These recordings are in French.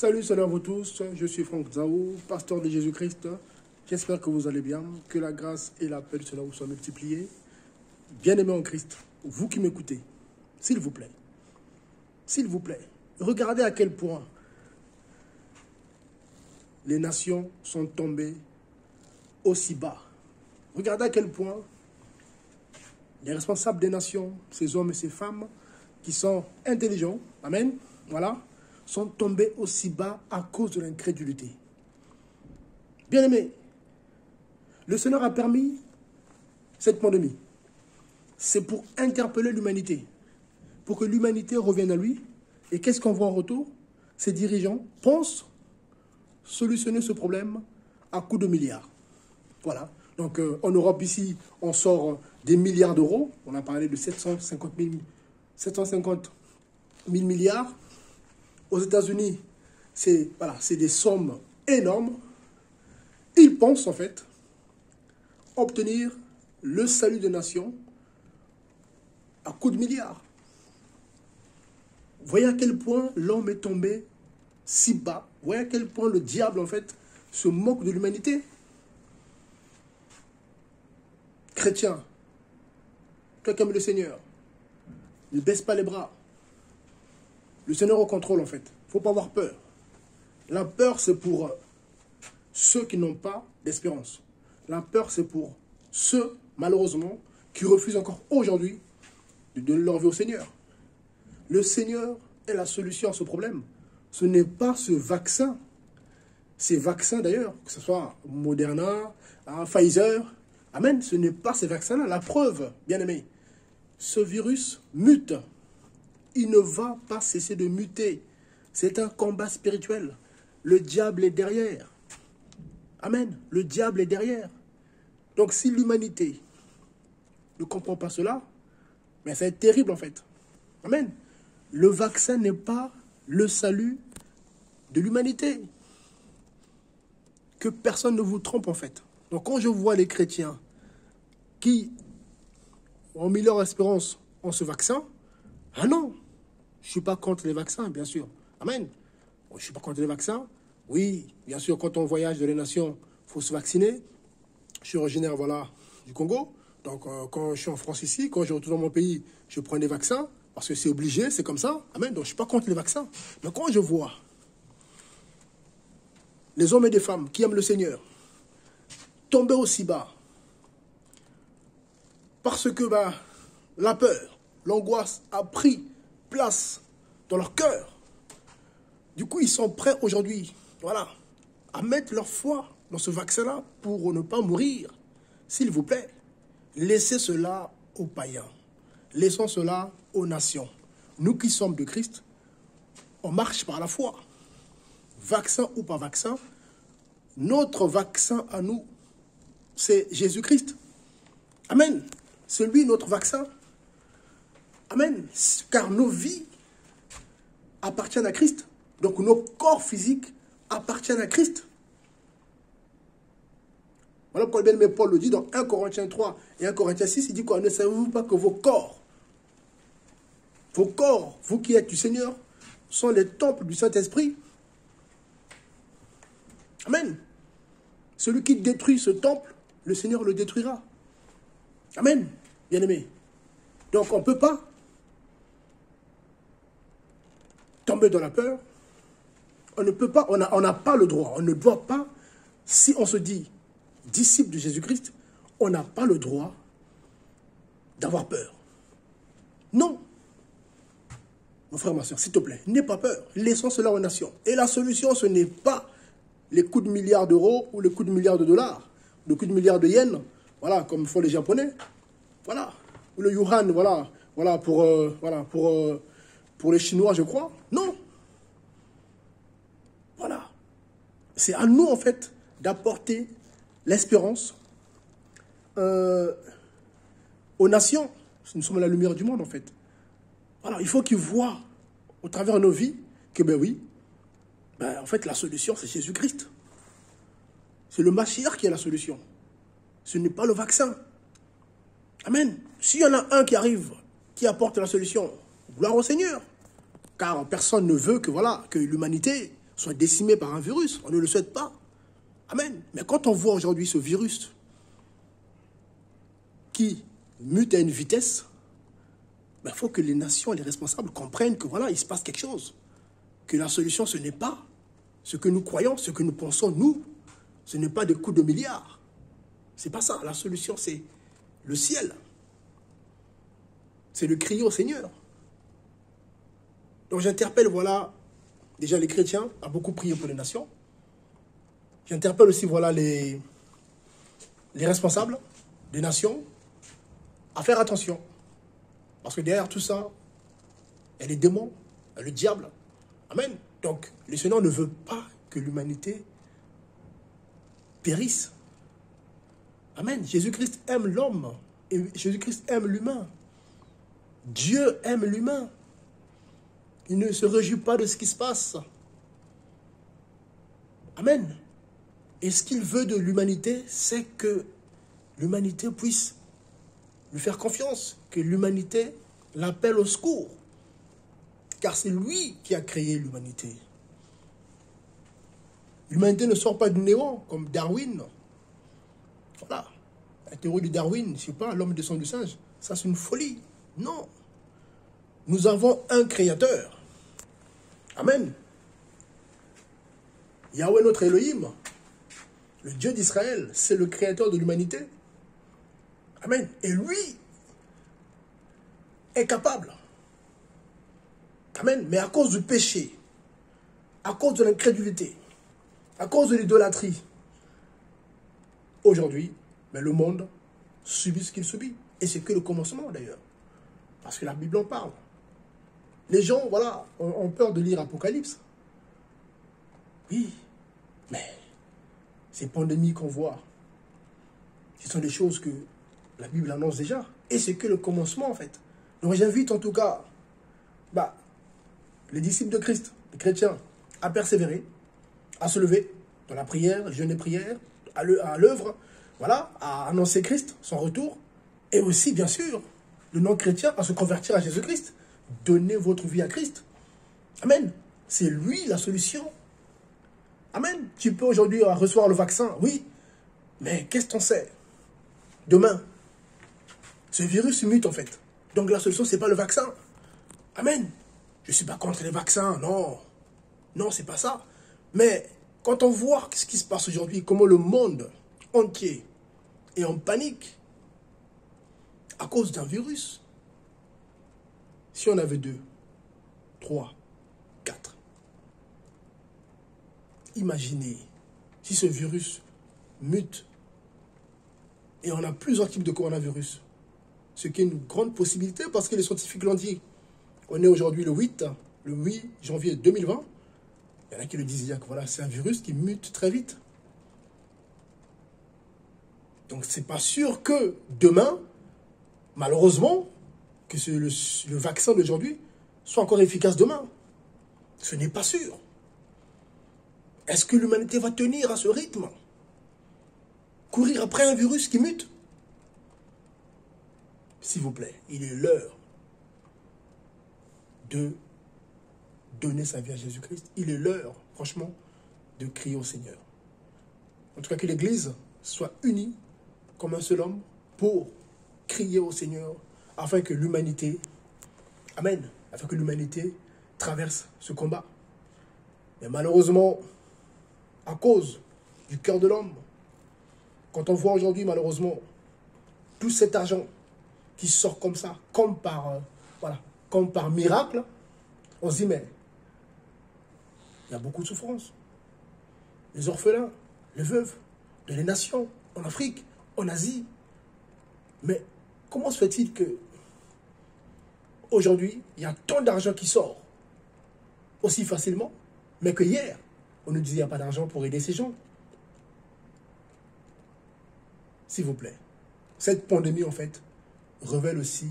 Salut à vous tous, je suis Franck Zaou, pasteur de Jésus-Christ. J'espère que vous allez bien, que la grâce et la paix de cela vous soient multipliées. Bien-aimés en Christ, vous qui m'écoutez, s'il vous plaît, regardez à quel point les nations sont tombées aussi bas. Regardez à quel point les responsables des nations, ces hommes et ces femmes qui sont intelligents, amen, voilà, sont tombés aussi bas à cause de l'incrédulité. Bien-aimés, le Seigneur a permis cette pandémie. C'est pour interpeller l'humanité, pour que l'humanité revienne à lui. Et qu'est-ce qu'on voit en retour? Ces dirigeants pensent solutionner ce problème à coups de milliards. Voilà. Donc en Europe, ici, on sort des milliards d'euros. On a parlé de 750 000 milliards. Aux États-Unis, c'est des sommes énormes. Ils pensent en fait obtenir le salut des nations à coups de milliards. Voyez à quel point l'homme est tombé si bas. Voyez à quel point le diable en fait se moque de l'humanité. Chrétien, toi qui aimes le Seigneur, ne baisse pas les bras. Le Seigneur au contrôle en fait. Il ne faut pas avoir peur. La peur c'est pour ceux qui n'ont pas d'espérance. La peur c'est pour ceux malheureusement qui refusent encore aujourd'hui de donner leur vie au Seigneur. Le Seigneur est la solution à ce problème. Ce n'est pas ce vaccin. Ces vaccins d'ailleurs, que ce soit Moderna, Pfizer, amen, ce n'est pas ces vaccins-là. La preuve, bien aimé, ce virus mute. Il ne va pas cesser de muter. C'est un combat spirituel. Le diable est derrière. Amen. Le diable est derrière. Donc si l'humanité ne comprend pas cela, mais ça va être terrible en fait. Amen. Le vaccin n'est pas le salut de l'humanité. Que personne ne vous trompe en fait. Donc quand je vois les chrétiens qui ont mis leur espérance en ce vaccin, ah non, je ne suis pas contre les vaccins, bien sûr. Amen. Je ne suis pas contre les vaccins. Oui, bien sûr, quand on voyage dans les nations, il faut se vacciner. Je suis originaire, voilà, du Congo. Donc, quand je suis en France ici, quand je retourne dans mon pays, je prends des vaccins. Parce que c'est obligé, c'est comme ça. Amen. Donc, je ne suis pas contre les vaccins. Mais quand je vois les hommes et des femmes qui aiment le Seigneur tomber aussi bas, parce que la peur, l'angoisse a pris place dans leur cœur. Du coup, ils sont prêts aujourd'hui, voilà, à mettre leur foi dans ce vaccin-là pour ne pas mourir. S'il vous plaît, laissez cela aux païens. Laissons cela aux nations. Nous qui sommes de Christ, on marche par la foi. Vaccin ou pas vaccin, notre vaccin à nous, c'est Jésus-Christ. Amen. C'est lui notre vaccin. Amen. Car nos vies appartiennent à Christ. Donc nos corps physiques appartiennent à Christ. Voilà pourquoi le bien-aimé Paul le dit dans 1 Corinthiens 3 et 1 Corinthiens 6, il dit quoi? Ne savez-vous pas que vos corps, vous qui êtes du Seigneur, sont les temples du Saint-Esprit? Amen. Celui qui détruit ce temple, le Seigneur le détruira. Amen. Bien-aimé. Donc on ne peut pas tomber dans la peur. On ne peut pas, on n'a pas le droit, on ne doit pas, si on se dit disciple de Jésus-Christ, on n'a pas le droit d'avoir peur. Non. Mon frère, ma soeur, s'il te plaît, n'aie pas peur. Laissons cela aux nations. Et la solution, ce n'est pas les coups de milliards d'euros ou les coups de milliards de dollars, les coups de milliards de yens, voilà, comme font les Japonais. Voilà. Ou le yuan, voilà pour les Chinois, je crois. Non. Voilà. C'est à nous, en fait, d'apporter l'espérance aux nations. Nous sommes la lumière du monde, en fait. Voilà, il faut qu'ils voient au travers de nos vies que, ben oui, en fait, la solution, c'est Jésus-Christ. C'est le Mashiach qui est la solution. Ce n'est pas le vaccin. Amen. S'il y en a un qui arrive, qui apporte la solution, gloire au Seigneur. Car personne ne veut que l'humanité soit décimée par un virus. On ne le souhaite pas. Amen. Mais quand on voit aujourd'hui ce virus qui mute à une vitesse, il faut que les nations, les responsables comprennent que voilà, il se passe quelque chose. Que la solution, ce n'est pas ce que nous croyons, ce que nous pensons, nous. Ce n'est pas des coups de milliards. C'est pas ça. La solution, c'est le ciel. C'est le crier au Seigneur. Donc j'interpelle, voilà, déjà les chrétiens à beaucoup prier pour les nations. J'interpelle aussi, voilà, les responsables des nations à faire attention. Parce que derrière tout ça, il y a les démons, il y a le diable. Amen. Donc, le Seigneur ne veut pas que l'humanité périsse. Amen. Jésus-Christ aime l'homme. Et Jésus-Christ aime l'humain. Dieu aime l'humain. Il ne se réjouit pas de ce qui se passe. Amen. Et ce qu'il veut de l'humanité, c'est que l'humanité puisse lui faire confiance, que l'humanité l'appelle au secours. Car c'est lui qui a créé l'humanité. L'humanité ne sort pas du néant, comme Darwin. Voilà. La théorie de Darwin, je ne sais pas, l'homme descend du singe. Ça, c'est une folie. Non. Nous avons un créateur. Amen. Yahweh, notre Elohim, le Dieu d'Israël, c'est le créateur de l'humanité. Amen. Et lui est capable. Amen. Mais à cause du péché, à cause de l'incrédulité, à cause de l'idolâtrie, aujourd'hui, le monde subit ce qu'il subit. Et c'est que le commencement d'ailleurs. Parce que la Bible en parle. Les gens, voilà, ont peur de lire Apocalypse. Oui, mais ces pandémies qu'on voit, ce sont des choses que la Bible annonce déjà. Et c'est que le commencement en fait. Donc j'invite en tout cas les disciples de Christ, les chrétiens, à persévérer, à se lever dans la prière, jeûne et prière, à l'œuvre, voilà, à annoncer Christ, son retour, et aussi, bien sûr, le non-chrétien à se convertir à Jésus-Christ. Donnez votre vie à Christ. Amen. C'est lui la solution. Amen. Tu peux aujourd'hui recevoir le vaccin, oui, mais qu'est-ce qu'on sait? Demain, ce virus mute en fait. Donc la solution, ce n'est pas le vaccin. Amen. Je ne suis pas contre les vaccins, non. Non, ce n'est pas ça. Mais quand on voit ce qui se passe aujourd'hui, comment le monde entier est en panique à cause d'un virus. Si on avait 2, 3, 4, imaginez si ce virus mute et on a plusieurs types de coronavirus. Ce qui est une grande possibilité parce que les scientifiques l'ont dit. On est aujourd'hui le 8 janvier 2020. Il y en a qui le disaient que voilà, c'est un virus qui mute très vite. Donc c'est pas sûr que demain, malheureusement, que le vaccin d'aujourd'hui soit encore efficace demain. Ce n'est pas sûr. Est-ce que l'humanité va tenir à ce rythme? Courir après un virus qui mute? S'il vous plaît, il est l'heure de donner sa vie à Jésus-Christ. Il est l'heure, franchement, de crier au Seigneur. En tout cas, que l'Église soit unie comme un seul homme pour crier au Seigneur afin que l'humanité, amen, afin que l'humanité traverse ce combat. Mais malheureusement, à cause du cœur de l'homme, quand on voit aujourd'hui, malheureusement, tout cet argent qui sort comme ça, comme par miracle, on se dit, mais il y a beaucoup de souffrance. Les orphelins, les veuves, de les nations, en Afrique, en Asie. Mais comment se fait-il que aujourd'hui, il y a tant d'argent qui sort aussi facilement, mais que hier, on nous disait qu'il n'y a pas d'argent pour aider ces gens? S'il vous plaît, cette pandémie, en fait, révèle aussi,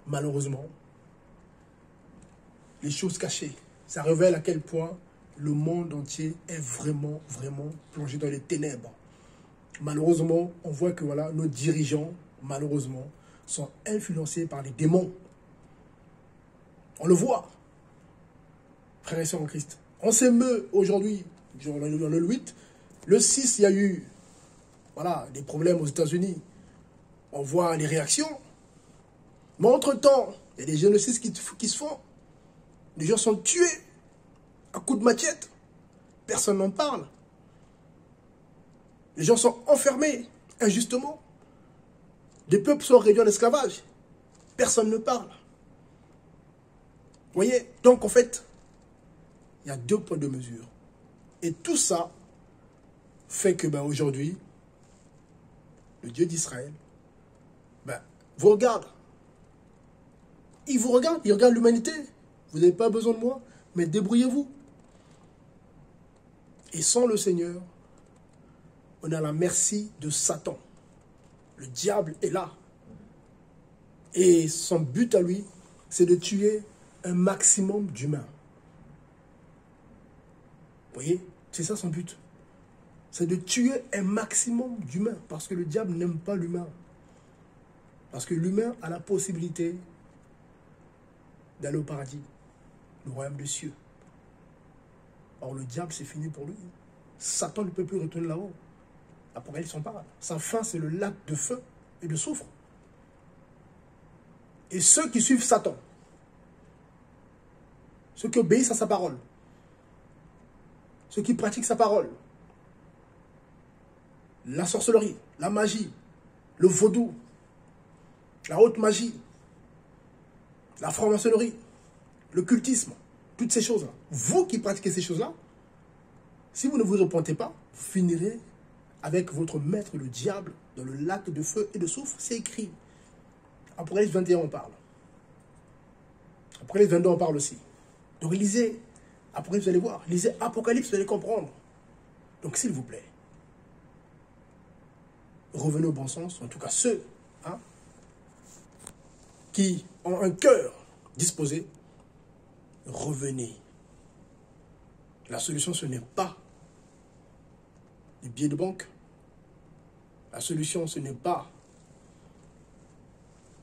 malheureusement, les choses cachées. Ça révèle à quel point le monde entier est vraiment, vraiment plongé dans les ténèbres. Malheureusement, on voit que voilà, nos dirigeants, malheureusement, sont influencés par les démons. On le voit, frères et sœurs en Christ. On s'émeut aujourd'hui, dans le 8. Le 6, il y a eu voilà, des problèmes aux États-Unis. On voit les réactions. Mais entre-temps, il y a des génocides qui se font. Les gens sont tués à coups de machette. Personne n'en parle. Les gens sont enfermés injustement. Des peuples sont réduits en esclavage. Personne ne parle. Vous voyez? Donc, en fait, il y a 2 points de mesure. Et tout ça fait que aujourd'hui, le Dieu d'Israël vous regarde. Il vous regarde, il regarde l'humanité. Vous n'avez pas besoin de moi, mais débrouillez-vous. Et sans le Seigneur, on est à la merci de Satan. Le diable est là. Et son but à lui, c'est de tuer un maximum d'humains. Vous voyez, c'est ça son but. C'est de tuer un maximum d'humains. Parce que le diable n'aime pas l'humain. Parce que l'humain a la possibilité d'aller au paradis, le royaume des cieux. Or, le diable, c'est fini pour lui. Satan ne peut plus retourner là-haut. Apocalypse en parle. Sa fin, c'est le lac de feu et de soufre. Et ceux qui suivent Satan, ceux qui obéissent à sa parole, ceux qui pratiquent sa parole, la sorcellerie, la magie, le vaudou, la haute magie, la franc-maçonnerie, le cultisme, toutes ces choses-là. Vous qui pratiquez ces choses-là, si vous ne vous repentez pas, vous finirez avec votre maître, le diable, dans le lac de feu et de soufre. C'est écrit. Apocalypse 21, on parle. Apocalypse 22, on parle aussi. Donc lisez Apocalypse, vous allez voir. Lisez Apocalypse, vous allez comprendre. Donc s'il vous plaît, revenez au bon sens, en tout cas ceux qui ont un cœur disposé, revenez. La solution, ce n'est pas les billets de banque. La solution, ce n'est pas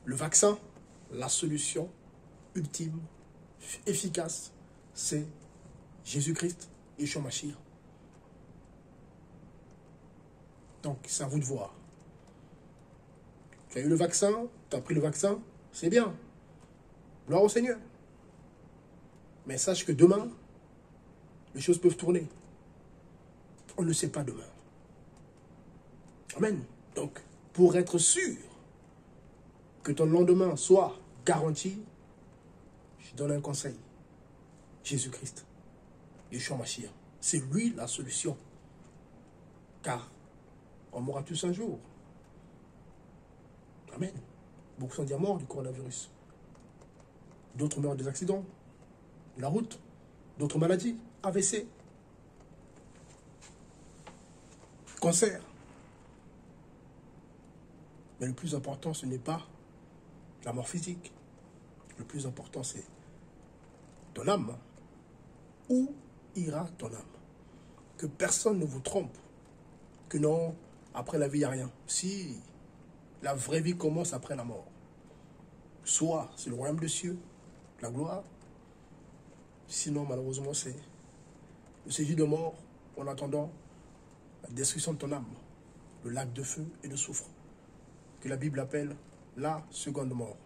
le vaccin. La solution ultime, efficace, c'est Jésus-Christ et Yeshua Mashiach. Donc, c'est à vous de voir. Tu as eu le vaccin, tu as pris le vaccin, c'est bien. Gloire au Seigneur. Mais sache que demain, les choses peuvent tourner. On ne sait pas demain. Amen. Donc, pour être sûr que ton lendemain soit garanti, je donne un conseil. Jésus-Christ, Yeshua Mashiach, c'est lui la solution. Car on mourra tous un jour. Amen. Beaucoup sont déjà morts du coronavirus. D'autres meurent des accidents, de la route, d'autres maladies, AVC, cancer. Mais le plus important, ce n'est pas la mort physique. Le plus important, c'est ton âme. Où ira ton âme? Que personne ne vous trompe. Que non, après la vie, il n'y a rien. Si la vraie vie commence après la mort. Soit c'est le royaume des cieux, la gloire. Sinon, malheureusement, c'est le séjour de mort en attendant la destruction de ton âme. Le lac de feu et de soufre. Que la Bible appelle la seconde mort.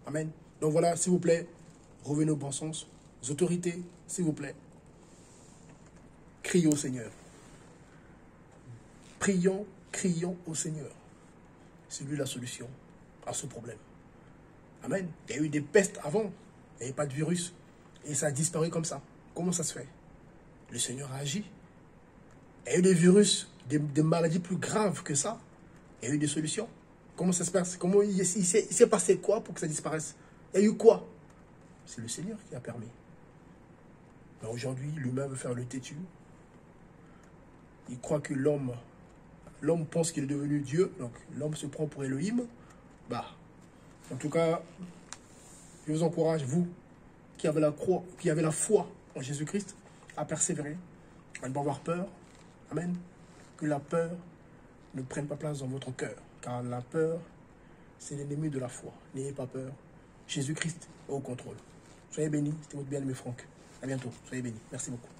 Amen. Donc voilà, s'il vous plaît, revenez au bon sens. Les autorités, s'il vous plaît, criez au Seigneur. Prions, crions au Seigneur. C'est lui la solution à ce problème. Amen. Il y a eu des pestes avant. Il n'y avait pas de virus. Et ça a disparu comme ça. Comment ça se fait? Le Seigneur a agi. Il y a eu des virus, des maladies plus graves que ça. Il y a eu des solutions. Comment ça se passe? Comment il s'est passé quoi pour que ça disparaisse? Il y a eu quoi? C'est le Seigneur qui a permis. Aujourd'hui, l'humain veut faire le têtu. Il croit que l'homme pense qu'il est devenu Dieu. Donc l'homme se prend pour Elohim. En tout cas, je vous encourage, vous, qui avez la foi en Jésus-Christ, à persévérer, à ne pas avoir peur. Amen. Que la peur ne prenne pas place dans votre cœur. Car la peur, c'est l'ennemi de la foi. N'ayez pas peur. Jésus-Christ est au contrôle. Soyez bénis. C'était votre bien-aimé Franck. À bientôt. Soyez bénis. Merci beaucoup.